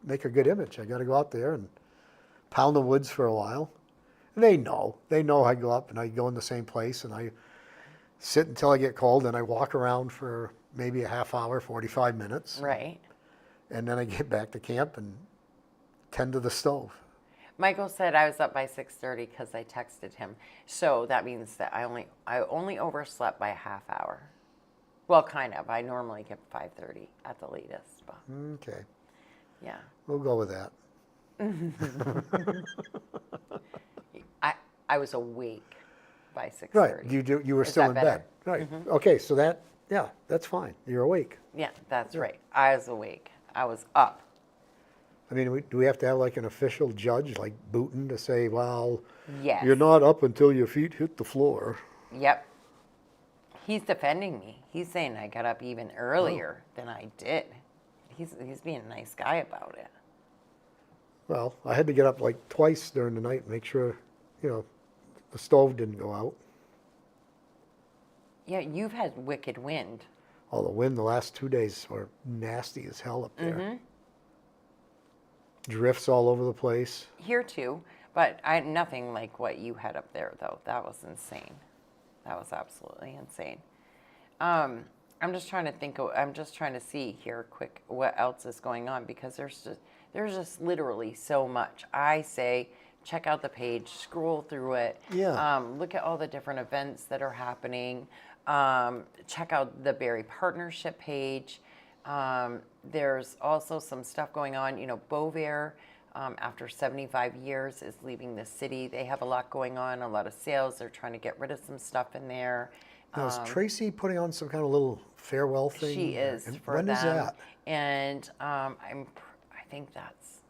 make a good image. I got to go out there and pound the woods for a while. And they know I go up and I go in the same place and I sit until I get cold and I walk around for maybe a half hour, 45 minutes.
Right.
And then I get back to camp and tend to the stove.
Michael said I was up by 6:30 because I texted him. So that means that I only overslept by a half hour. Well, kind of. I normally get 5:30 at the latest. But
Okay,
yeah.
we'll go with that.
I was awake by 6:30.
Right, you were
Is
still
that
in
better?
bed. Right. Okay, so that's fine. You're awake.
Yeah, that's right. I was awake. I was up.
I mean, do we have to have like an official judge like Booton to say, well,
Yes.
you're not up until your feet hit the floor?
Yep. He's defending me. He's saying I got up even earlier than I did. He's being a nice guy about it.
Well, I had to get up like twice during the night and make sure, the stove didn't go out.
Yeah, you've had wicked wind.
Oh, the wind the last 2 days were nasty as hell up there. Drifts all over the place.
Here too, but nothing like what you had up there though. That was insane. That was absolutely insane. I'm just trying to think. I'm just trying to see here quick what else is going on because there's just literally so much. I say check out the page, scroll through it.
Yeah.
Look at all the different events that are happening. Check out the Berry Partnership page. There's also some stuff going on. Bovair, after 75 years, is leaving the city. They have a lot going on, a lot of sales. They're trying to get rid of some stuff in there.
Now, is Tracy putting on some kind of little farewell thing?
She is
And
for
when
them.
is that?
And I think that's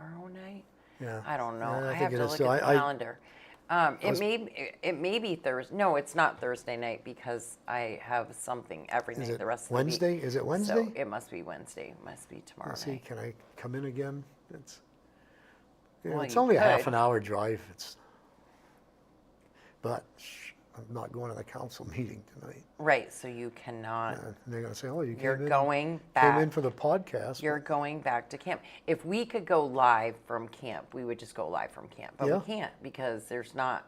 tomorrow night.
Yeah.
I don't know.
Yeah,
I
think
have
it
to
is
look
too.
at the
I-
calendar. It may be Thursday. No, it's not Thursday night because I have something every
Is
night
it
the rest
Wednesday?
of the week.
Is it Wednesday?
So it must be Wednesday. It must be tomorrow
Let's see,
night.
can I come in again? It's
Well,
it's
you
only a half
could.
an hour drive. But I'm not going to the council meeting tonight.
Right. So you cannot.
And they're going to say, "Oh, you
You're
came in,
going
came in
back.
for the podcast."
You're going back to camp. If we could go live from camp, we would just go live from camp. But
Yeah.
we can't because there's not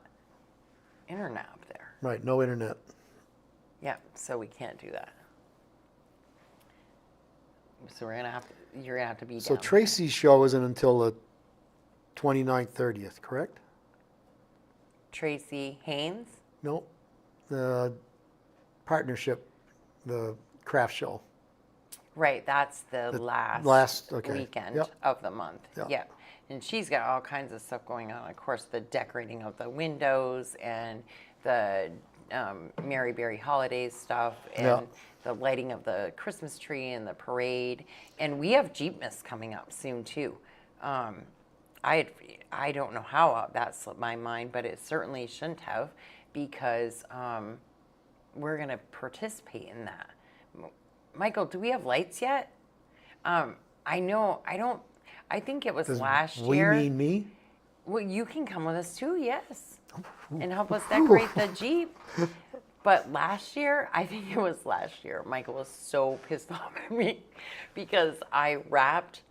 internet up there.
Right, no internet.
Yeah, so we can't do that. So you're gonna have to be
So
down.
Tracy's show isn't until the 29th, 30th, correct?
Tracy Haynes.
No, the partnership, the craft show.
Right, that's the
The
last
okay.
weekend
Yep.
of the month.
Yep.
Yeah. And she's got all kinds of stuff going on. Of course, the decorating of the windows and the Mary Berry holidays stuff and
Yeah.
the lighting of the Christmas tree and the parade. And we have Jeepmas coming up soon too. I don't know how that slipped my mind, but it certainly shouldn't have because we're going to participate in that. Michael, do we have lights yet? I know, I think it was last
We
year.
mean me?
Well, you can come with us too, yes. And help us decorate the Jeep. But last year, I think it was last year, Michael was so pissed off at me because I wrapped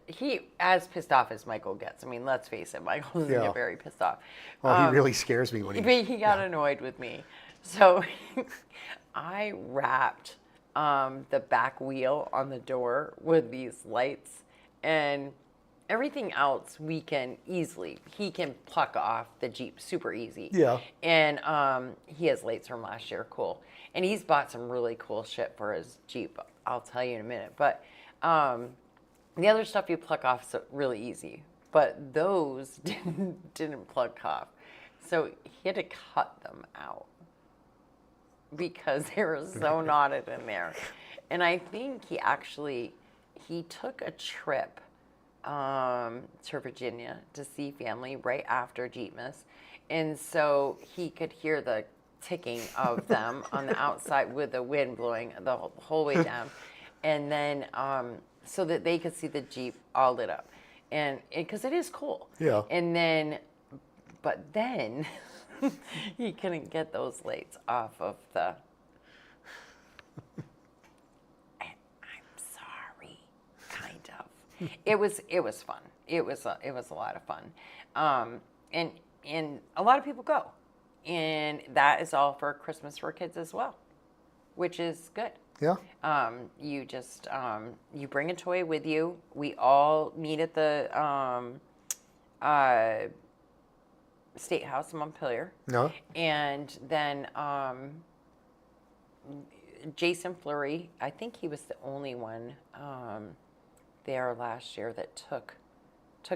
he as pissed off as Michael gets. I mean, let's face it, Michael doesn't
Yeah.
get very pissed off.
Oh, he really scares me when he.
But he got annoyed with me. So I wrapped the back wheel on the door with these lights and everything else we can easily. He can pluck off the Jeep super easy.
Yeah.
And he has lights from last year. Cool. And he's bought some really cool shit for his Jeep. I'll tell you in a minute. But the other stuff you pluck off is really easy. But those didn't pluck off. So he had to cut them out because they were so knotted in there. And I think he took a trip to Virginia to see family right after Jeepmas. And so he could hear the ticking of them on the outside with the wind blowing the whole way down. And then so that they could see the Jeep all lit up. And because it is cool.
Yeah.
And then, but then he couldn't get those lights off of the. I'm sorry, kind of. It was fun. It was a lot of fun, and a lot of people go, and that is all for Christmas for kids as well, which is good.
Yeah.
You just you bring a toy with you. We all meet at the State House in Montpelier.
No.
And then Jason Fleury, I think he was the only one there last year that took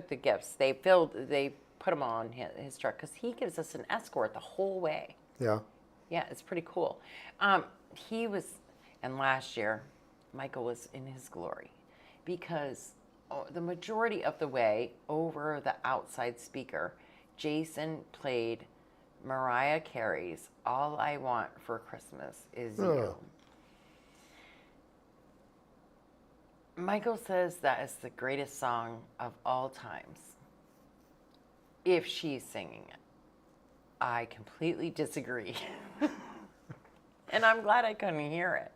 the gifts. They put them on his truck because he gives us an escort the whole way.
Yeah.
Yeah, it's pretty cool. And last year, Michael was in his glory because the majority of the way over the outside speaker, Jason played Mariah Carey's All I Want for Christmas Is You.
Oh.
Michael says that is the greatest song of all times if she's singing it. I completely disagree. And I'm glad I couldn't hear it.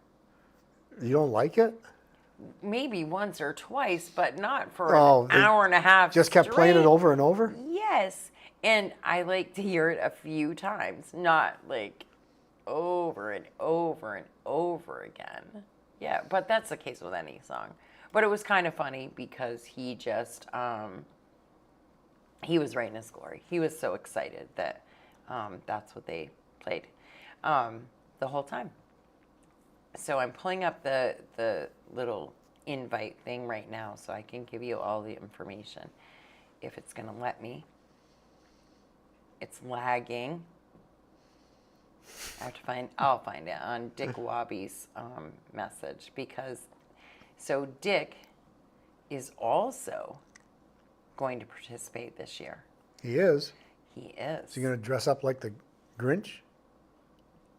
You don't like it?
Maybe once or twice, but not for
Oh,
an
they
hour and a half.
Just kept playing it
straight.
over and over?
Yes. And I like to hear it a few times, not like over and over and over again. Yeah, but that's the case with any song. But it was kind of funny because he just, he was right in his glory. He was so excited that that's what they played the whole time. So I'm pulling up the little invite thing right now so I can give you all the information if it's going to let me. It's lagging. I'll find it on Dick Wabi's message because, so Dick is also going to participate this year.
He is.
He is.
Is he going to dress up like the Grinch?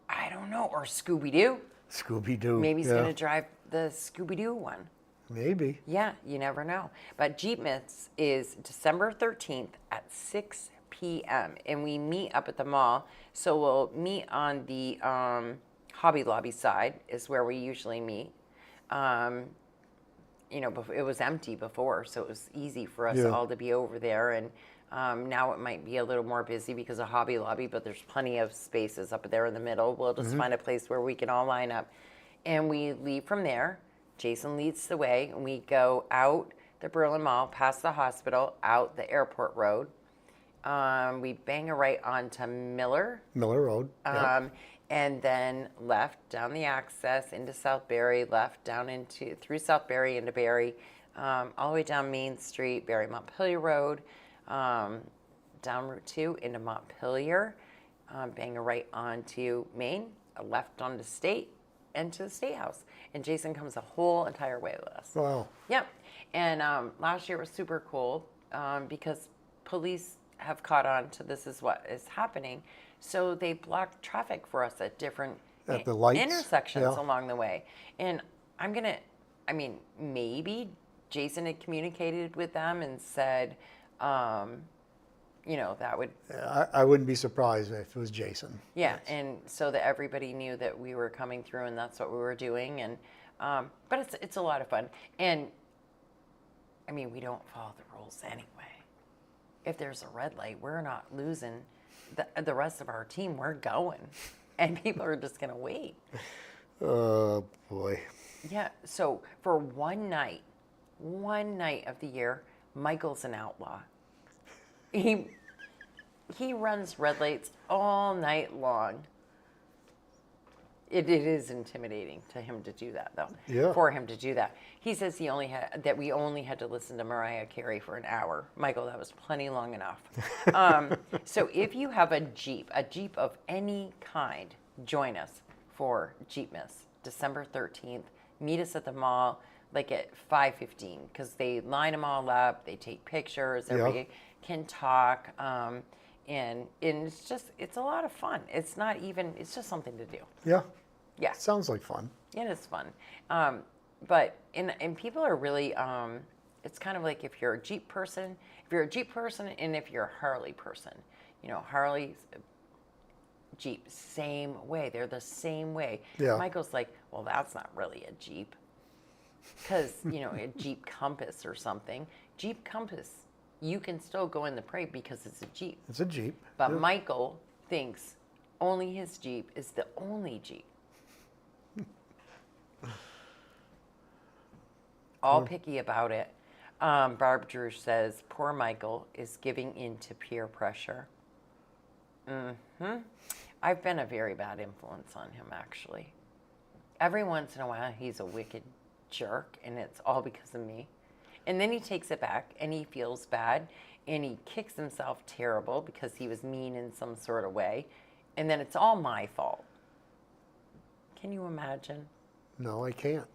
I don't know. Or Scooby-Doo.
Scooby-Doo.
Maybe he's
yeah.
going to drive the Scooby-Doo one.
Maybe.
Yeah, you never know. But Jeep Myths is December 13th at 6 p.m. And we meet up at the mall. So we'll meet on the Hobby Lobby side is where we usually meet. You know, it was empty before, so it was easy for us
Yeah.
all to be over there. And now it might be a little more busy because of Hobby Lobby, but there's plenty of spaces up there in the middle. We'll just find a place where we can all line up. And we leave from there. Jason leads the way, and we go out the Berlin Mall, past the hospital, out the airport road. We bang a right onto Miller.
Miller Road. yeah.
And then left down the access into South Barry, left down through South Barry into Barry, all the way down Main Street, Barry Montpelier Road, down Route 2 into Montpelier, bang a right onto Main, a left onto State, and to the State House. And Jason comes the whole entire way with us.
Wow.
Yep. And last year was super cool because police have caught on to this is what is happening. So they blocked traffic for us at different
At the lights,
intersections
yeah.
along the way. And maybe Jason had communicated with them and said, you know, that would,
I wouldn't be surprised if it was Jason.
yeah, and so that everybody knew that we were coming through and that's what we were doing. And but it's a lot of fun. And I mean, we don't follow the rules anyway. If there's a red light, we're not losing. The rest of our team, we're going. And people are just going to wait.
Oh, boy.
Yeah, so for one night of the year, Michael's an outlaw. He runs red lights all night long. It is intimidating to him to do that, though.
Yeah.
For him to do that, he says we only had to listen to Mariah Carey for an hour. Michael, that was plenty long enough. So if you have a Jeep of any kind, join us for Jeep Myths, December 13th. Meet us at the mall, like at 5:15, because they line them all up. They take pictures. Everybody can talk. And it's a lot of fun. It's just something to do.
Yeah.
Yeah,
Sounds like fun.
it is fun. But people are really, it's kind of like if you're a Jeep person, and if you're a Harley person, you know, Harley's, Jeep, same way. They're the same way.
Yeah.
Michael's like, well, that's not really a Jeep. Because, you know, a Jeep Compass or something. Jeep Compass, you can still go in the parade because it's a Jeep.
It's a Jeep.
But
yeah.
Michael thinks only his Jeep is the only Jeep. All picky about it. Barb Drew says, poor Michael is giving in to peer pressure. I've been a very bad influence on him, actually. Every once in a while, he's a wicked jerk, and it's all because of me. And then he takes it back, and he feels bad, and he kicks himself terrible because he was mean in some sort of way. And then it's all my fault. Can you imagine?
No, I can't.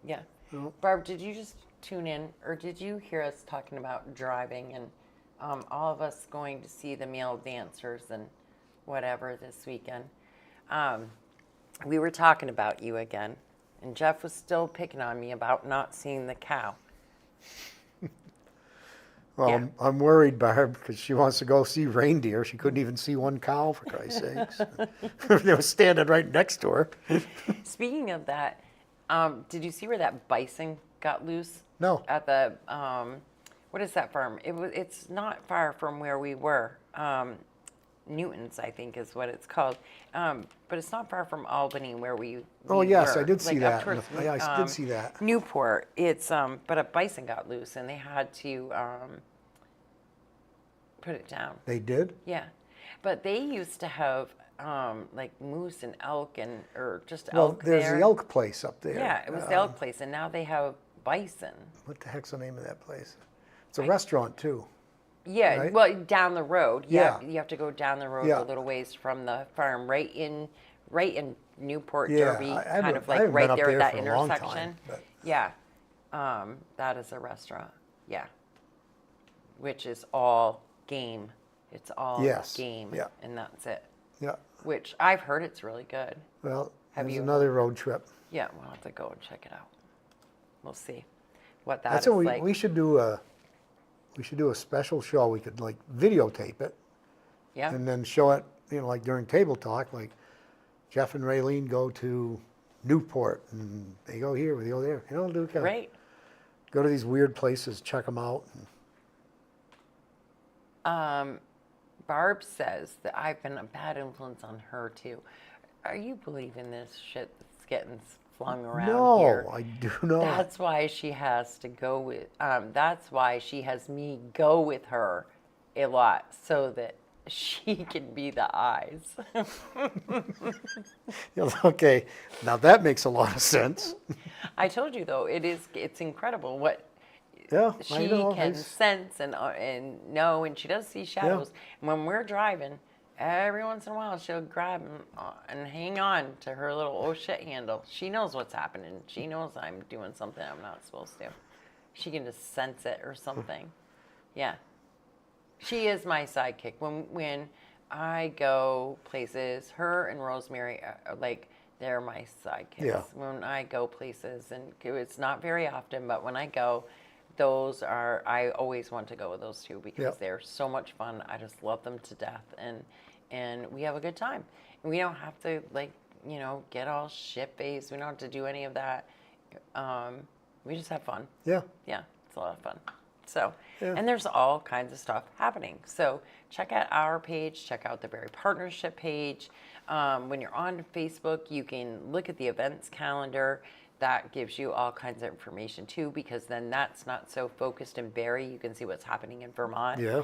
Yeah.
No.
Barb, did you just tune in, or did you hear us talking about driving and all of us going to see the male dancers and whatever this weekend? We were talking about you again, and Jeff was still picking on me about not seeing the cow.
Well,
Yeah.
I'm worried, Barb, because she wants to go see reindeer. She couldn't even see one cow, for Christ's sakes. They were standing right next to her.
Speaking of that, did you see where that bison got loose?
No.
At the, what is that farm? It's not far from where we were. Newton's, I think, is what it's called. But it's not far from Albany, where we
Oh, yes,
were.
I did see
Like, up
that.
towards,
Yeah, I did see that.
Newport. It's but a bison got loose, and they had to put it down.
They did?
Yeah, but they used to have like moose and elk or just
Well,
elk
there's
there.
the elk place up there.
Yeah, it was the elk place, and now they have bison.
What the heck's the name of that place? It's a restaurant, too.
Yeah,
Right?
well, down the road.
Yeah.
You have to go down the road
Yeah.
a little ways from the farm, right in Newport,
Yeah,
Derby,
I
kind
haven't-
of
I
like
haven't
right
been up
there at
there
that
for a long time,
intersection.
but-
Yeah, that is a restaurant. Yeah, which is all game. It's all
Yes,
game,
yeah.
and that's it.
Yeah.
Which I've heard it's really good.
Well,
Have
there's
you
another road trip.
Yeah, we'll have to go and check it out. We'll see what that
That's
is
what
like.
we should do a special show. We could like videotape it
Yeah,
and then show it, like during table talk, like Jeff and Raylene go to Newport and they go here, we go there.
great.
Go to these weird places, check them out.
Barb says that I've been a bad influence on her too. Are you believing this shit that's getting flung around here?
No, I do not.
That's why she has to go with. That's why she has me go with her a lot, so that she can be the eyes.
Okay, now that makes a lot of sense.
I told you though, it's incredible what
Yeah, I
she
know.
can sense and know, and she does see shadows. And when we're driving, every once in a while she'll grab and hang on to her little oh shit handle. She knows what's happening. She knows I'm doing something I'm not supposed to. She can just sense it or something. Yeah. She is my sidekick. When I go places, her and Rosemary are like, they're my sidekicks.
Yeah.
When I go places, and it's not very often, but when I go, I always want to go with those two because
Yep.
they're so much fun. I just love them to death, and we have a good time. And we don't have to get all shit-faced. We don't have to do any of that. We just have fun.
Yeah.
Yeah, it's a lot of fun. So,
Yeah.
and there's all kinds of stuff happening. So check out our page, check out the Berry Partnership page. When you're on Facebook, you can look at the events calendar. That gives you all kinds of information too, because then that's not so focused in Barrie. You can see what's happening in Vermont.
Yeah.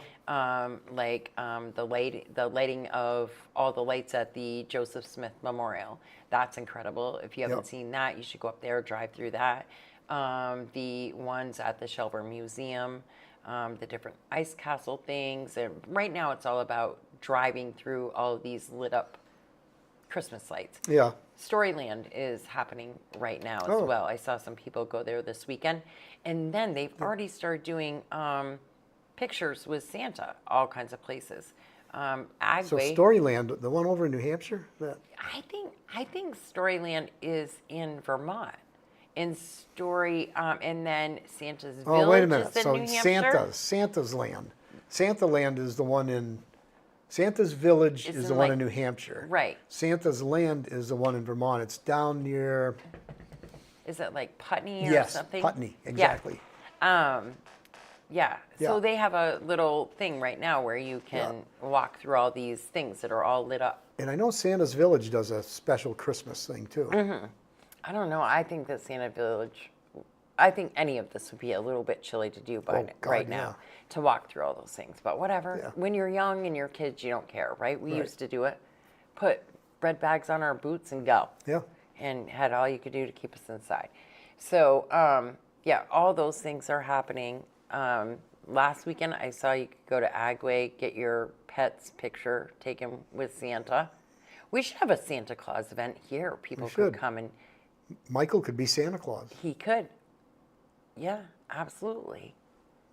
The lighting of all the lights at the Joseph Smith Memorial. That's incredible. If you haven't
Yep.
seen that, you should go up there, drive through that. The ones at the Shelburne Museum, the different ice castle things. And right now it's all about driving through all of these lit up Christmas lights.
Yeah.
Storyland is happening right now as
Oh.
well. I saw some people go there this weekend. And then they've already started doing pictures with Santa, all kinds of places.
So
Agway,
Storyland, the one over in New Hampshire,
I think Storyland is in Vermont. In and then Santa's Village
oh, wait a minute.
is in
So
New Hampshire.
Santa's Land. Santa Land is the one in, Santa's Village
It's
is
in,
the one
like-
in New Hampshire.
Right.
Santa's Land is the one in Vermont. It's down near,
Is it like Putney or
yes,
something?
Putney, exactly.
Yeah. So
Yeah.
they have a little thing right now where you can walk through all these things that are all lit up.
And I know Santa's Village does a special Christmas thing too.
Mm-hmm. I don't know. I think that Santa Village, I think any of this would be a little bit chilly to do
Oh, God,
right now,
yeah.
to walk through all those things. But whatever.
Yeah.
When you're young and you're kids, you don't care, right? We
Right.
used to do it. Put bread bags on our boots and go.
Yeah.
And had all you could do to keep us inside. So, yeah, all those things are happening. Last weekend, I saw you could go to Agway, get your pet's picture taken with Santa. We should have a Santa Claus event here. People could
should.
come and
Michael could be Santa Claus.
he could. Yeah, absolutely.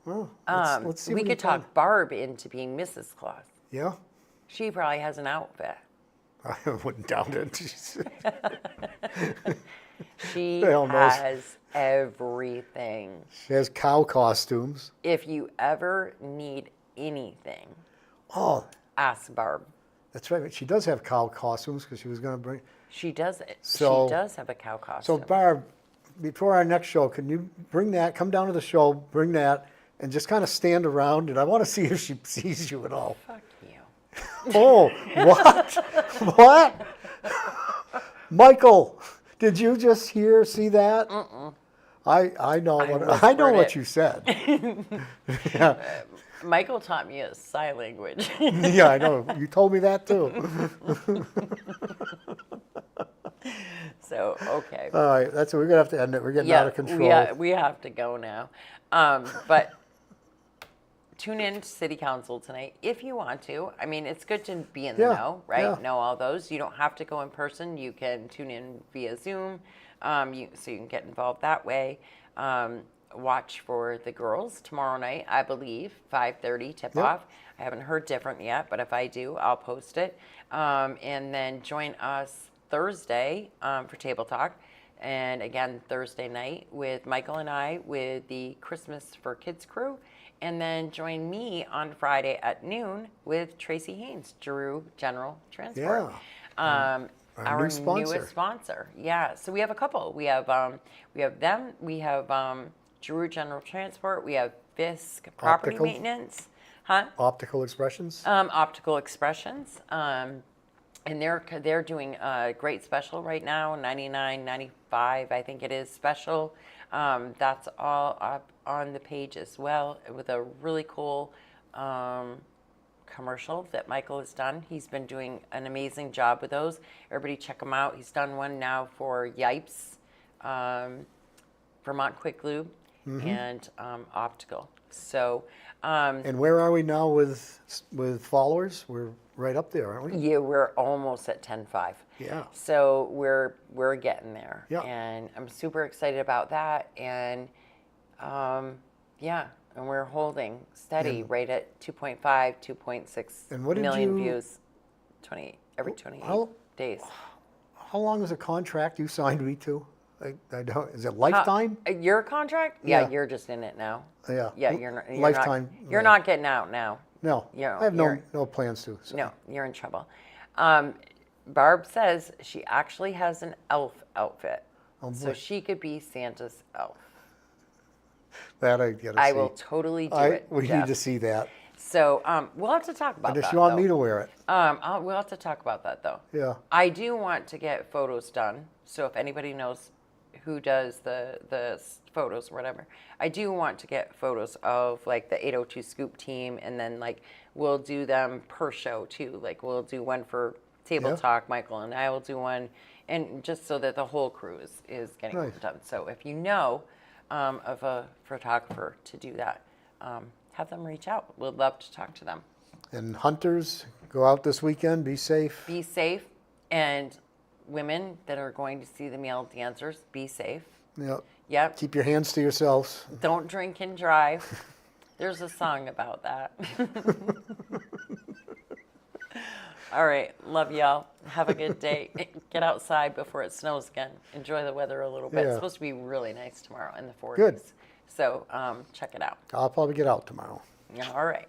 Well, let's see
We
what
could talk Barb into being Mrs. Claus.
Yeah.
She probably has an outfit.
I wouldn't doubt it.
She
Hell knows.
has everything.
She has cow costumes.
If you ever need anything,
Oh,
ask Barb.
that's right. She does have cow costumes because she was going to bring.
She does.
So-
she does have a cow
So,
costume.
Barb, before our next show, can you bring that, come down to the show, bring that, and just kind of stand around? And I want to see if she sees you at all.
Fuck you.
Oh, what? What? Michael, did you just see that? I know I know
whispered
what
it.
you said. Yeah.
Michael taught me a sign language.
Yeah, I know. You told me that too.
So okay.
All right, that's it. We're gonna have to end it. We're getting out of control.
we have to go now. But tune in to City Council tonight if you want to. I mean, it's good to be in the
Yeah,
know, right?
yeah.
Know all those. You don't have to go in person. You can tune in via Zoom, so you can get involved that way. watch for the girls tomorrow night, I believe, 5:30 tip-off. I haven't heard different yet, but if I do, I'll post it. And then join us Thursday for Table Talk. And again, Thursday night with Michael and I with the Christmas for Kids crew. And then join me on Friday at noon with Tracy Haynes, Drew General Transport.
Our new sponsor.
Newest sponsor. Yeah. So we have a couple. We have them. We have Drew General Transport. We have Fisk Property
Optical?
Maintenance. Huh?
Optical Expressions.
Optical Expressions. And they're doing a great special right now, $99.95, I think it is special. That's all up on the page as well with a really cool commercial that Michael has done. He's been doing an amazing job with those. Everybody check him out. He's done one now for Yipes, Vermont Quick Lube, and Optical. So,
And where are we now with followers? We're right up there, aren't we?
yeah, we're almost at 10.5.
Yeah.
So we're getting there.
Yeah.
And I'm super excited about that. And yeah, and we're holding steady right at 2.5, 2.6
And what did
million
you-
views every 28
How-
days.
How long is a contract you signed me to? I don't. Is it lifetime?
Your contract? Yeah,
Yeah.
you're just in it now.
Yeah.
Yeah, you're
Lifetime.
Not, you're not getting out now.
No.
Yeah,
I have
you're-
no plans to. So.
No, you're in trouble. Barb says she actually has an elf outfit.
Oh,
So
boy.
she could be Santa's elf.
That I gotta see.
I will totally do it.
We
Jeff.
need to see that.
So we'll have to talk about
And
that.
if you want
though.
me to wear it,
We'll have to talk about that though.
yeah.
I do want to get photos done. So if anybody knows who does the photos or whatever, I do want to get photos of like the 802 Scoop team, and then like we'll do them per show too. Like we'll do one for Table
Yeah.
Talk, Michael and I will do one, and just so that the whole crew is getting
Nice.
it done. So if you know of a photographer to do that, have them reach out. We'd love to talk to them.
And hunters, go out this weekend. Be safe.
Be safe, and women that are going to see the male dancers, be safe.
Yeah.
Yep.
Keep your hands to yourselves.
Don't drink and drive. There's a song about that. All right. Love y'all. Have a good day. Get outside before it snows again. Enjoy the weather a little bit. It's
Yeah.
supposed to be really nice tomorrow in the 40s.
Good.
So check it out.
I'll probably get out tomorrow.
All right.